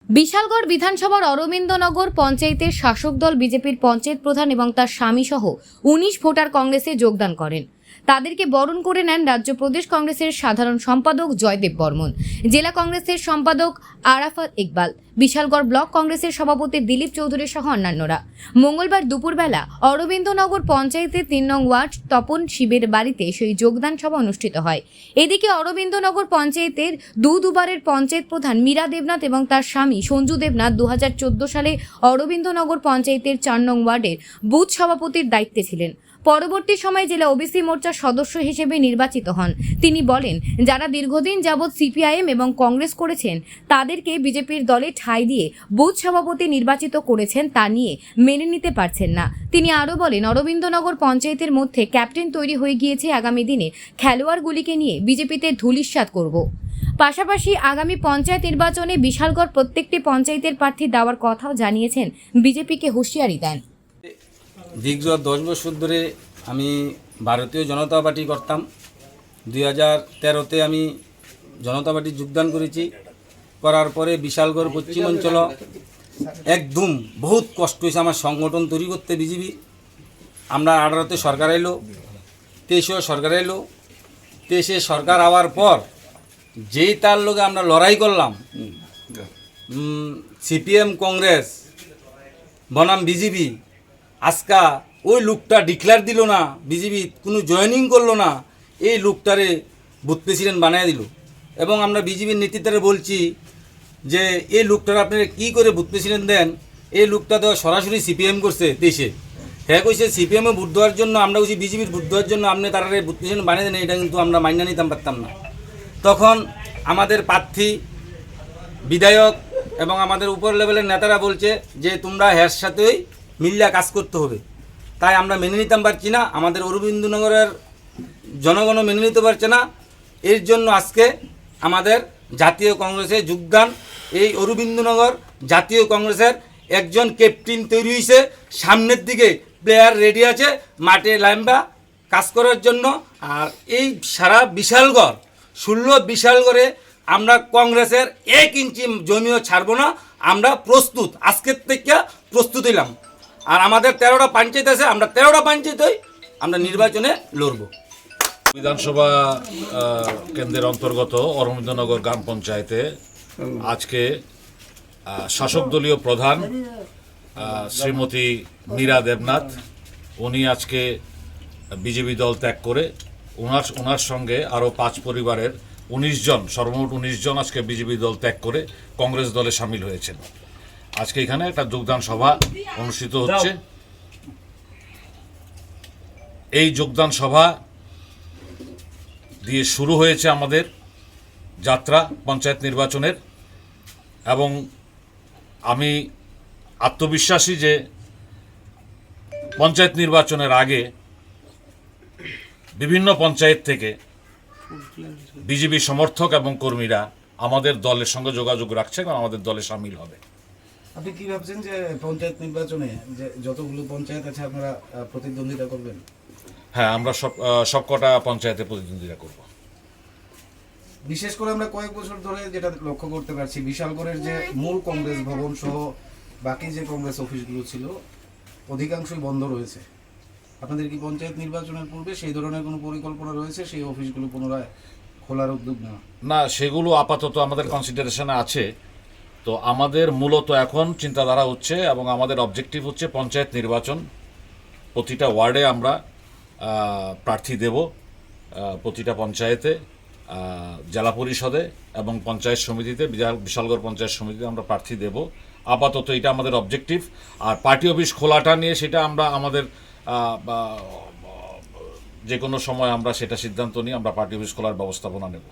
বিশালগড় বিধানসভার অরবিন্দনগর পঞ্চায়েতের শাসক দল বিজেপির পঞ্চায়েত প্রধান এবং তার স্বামী সহ ১৯ ভোটার কংগ্রেসে যোগদান করেন। তাদেরকে বরণ করে নেন রাজ্য প্রদেশ কংগ্রেসের সাধারণ সম্পাদক জয়দেব বর্মন, জেলা কংগ্রেসের সম্পাদক আরাফাত ইকবাল, বিশালগড় ব্লক কংগ্রেসের সভাপতি দিলীপ চৌধুরী সহ অন্যান্যরা। মঙ্গলবার দুপুরবেলা অরবিন্দনগর পঞ্চায়েতের ৩ নং ওয়ার্ড তপন শিবের বাড়িতে সেই যোগদান সভা অনুষ্ঠিত হয়। এদিকে অরবিন্দনগর পঞ্চায়েতের দুবারের পঞ্চায়েত প্রধান মীরা দেবনাথ এবং তার স্বামী সঞ্জু দেবনাথ ২০১৪ সালে অরবিন্দনগর পঞ্চায়েতের ৪ নং ওয়ার্ডের বুথ সভাপতির দায়িত্বে ছিলেন। পরবর্তী সময়ে জেলা ওবিসি মোর্চার সদস্য হিসেবে নির্বাচিত হন। তিনি বলেন, যারা দীর্ঘদিন যাবৎ সিপিআইএম এবং কংগ্রেস করেছেন তাদেরকে বিজেপির দলে ঠাঁই দিয়ে বুথ সভাপতি নির্বাচিত করেছেন, তা নিয়ে মেনে নিতে পারছেন না। তিনি আরও বলেন, অরবিন্দনগর পঞ্চায়েতের মধ্যে ক্যাপ্টেন তৈরি হয়ে গিয়েছে। আগামী দিনে খেলোয়াড়গুলিকে নিয়ে বিজেপিতে ধূলিসাৎ করব। পাশাপাশি আগামী পঞ্চায়েত নির্বাচনে বিশালগড় প্রত্যেকটি পঞ্চায়েতের প্রার্থী দেওয়ার কথাও জানিয়েছেন, বিজেপিকে হুঁশিয়ারি দেন। দীর্ঘ 10 বছর ধরে আমি ভারতীয় জনতা পার্টি করতাম। 2013-তে আমি জনতা পার্টি যোগদান করেছি। করার পরে বিশালগড় পশ্চিম অঞ্চল একদম বহুত কষ্ট হয়েছে আমার সংগঠন তৈরি করতে। বিজেপি আমরা 18-তে সরকার এলো, 23-এও সরকার এলো। 23-এ সরকার আওয়ার পর যেই তার লোকে আমরা লড়াই করলাম, সিপিএম কংগ্রেস বনাম বিজেপি, আজকা ওই লোকটা ডিক্লেয়ার দিল না, বিজেপি কোনো জয়েনিং করলো না, এই লোকটারে বুথ প্রেসিডেন্ট বানিয়ে দিল। এবং আমরা বিজেপির নেতৃত্বে বলছি যে এই লোকটার আপনারা কী করে বুথ প্রেসিডেন্ট দেন? এই লোকটা তো সরাসরি সিপিএম করছে দেশে। হ্যাঁ কইছে সিপিএমে ভোট দেওয়ার জন্য, আমরা কইছি বিজেপির ভোট দেওয়ার জন্য আপনি তারা বুথ প্রেসিডেন্ট বানিয়ে দেন, এটা কিন্তু আমরা মাইনা নিতাম পারতাম না। তখন আমাদের প্রার্থী বিধায়ক এবং আমাদের উপর লেভেলের নেতারা বলছে যে তোমরা হ্যার সাথেই মিল্লা কাজ করতে হবে। তাই আমরা মেনে নিতাম পারছি না, আমাদের অরবিন্দনগরের জনগণও মেনে নিতে পারছে না। এর জন্য আজকে আমাদের জাতীয় কংগ্রেসে যোগদান। এই অরবিন্দনগর জাতীয় কংগ্রেসের একজন ক্যাপ্টেন তৈরি হয়েছে, সামনের দিকে প্লেয়ার রেডি আছে মাঠে লাইম্বা কাজ করার জন্য। আর এই সারা বিশালগড় 16 বিশালগড়ে আমরা কংগ্রেসের 1 ইঞ্চি জমিও ছাড়বো না। আমরা প্রস্তুত, আজকের থেকে প্রস্তুত হইলাম। আর আমাদের 13টা পঞ্চায়েত আছে, আমরা 13টা পঞ্চায়েতই আমরা নির্বাচনে লড়ব। বিধানসভা কেন্দ্রের অন্তর্গত অরবিন্দনগর গ্রাম পঞ্চায়েতে আজকে শাসক দলীয় প্রধান শ্রীমতী মীরা দেবনাথ, উনি আজকে বিজেপি দল ত্যাগ করে ওনার সঙ্গে আরও 5 পরিবারের 19 জন, সর্বমোট 19 জন আজকে বিজেপি দল ত্যাগ করে কংগ্রেস দলে সামিল হয়েছেন। আজকে এখানে একটা যোগদান সভা অনুষ্ঠিত হচ্ছে। এই যোগদান সভা দিয়ে শুরু হয়েছে আমাদের যাত্রা পঞ্চায়েত নির্বাচনের, এবং আমি আত্মবিশ্বাসী যে পঞ্চায়েত নির্বাচনের আগে বিভিন্ন পঞ্চায়েত থেকে বিজেপি সমর্থক এবং কর্মীরা আমাদের দলের সঙ্গে যোগাযোগ রাখছে এবং আমাদের দলে সামিল হবে। আপনি কি ভাবছেন যে পঞ্চায়েত নির্বাচনে যে যতগুলো পঞ্চায়েত আছে আপনারা প্রতিদ্বন্দ্বিতা করবেন? হ্যাঁ, আমরা সবকটা পঞ্চায়েতে প্রতিদ্বন্দ্বিতা করব। বিশেষ করে আমরা কয়েক বছর ধরে যেটা লক্ষ্য করতে পারছি, বিশালগড়ের যে মূল কংগ্রেস ভবন সহ বাকি যে কংগ্রেস অফিসগুলো ছিল অধিকাংশই বন্ধ রয়েছে। আপনাদের কি পঞ্চায়েত নির্বাচনের পূর্বে সেই ধরনের কোনো পরিকল্পনা রয়েছে সেই অফিসগুলো পুনরায় খোলার উদ্যোগ নেওয়া? না, সেগুলো আপাতত আমাদের কনসিডারেশনে আছে। তো আমাদের মূলত এখন চিন্তাধারা হচ্ছে এবং আমাদের অবজেক্টিভ হচ্ছে পঞ্চায়েত নির্বাচন। প্রতিটা ওয়ার্ডে আমরা প্রার্থী দেব, প্রতিটা পঞ্চায়েতে, জেলা পরিষদে এবং পঞ্চায়েত সমিতিতে, বিশালগড় পঞ্চায়েত সমিতিতে আমরা প্রার্থী দেব। আপাতত এটা আমাদের অবজেক্টিভ। আর পার্টি অফিস খোলাটা নিয়ে সেটা আমরা আমাদের যে কোনো সময় আমরা সেটা সিদ্ধান্ত নিয়ে আমরা পার্টি অফিস খোলার ব্যবস্থাপনা নেব।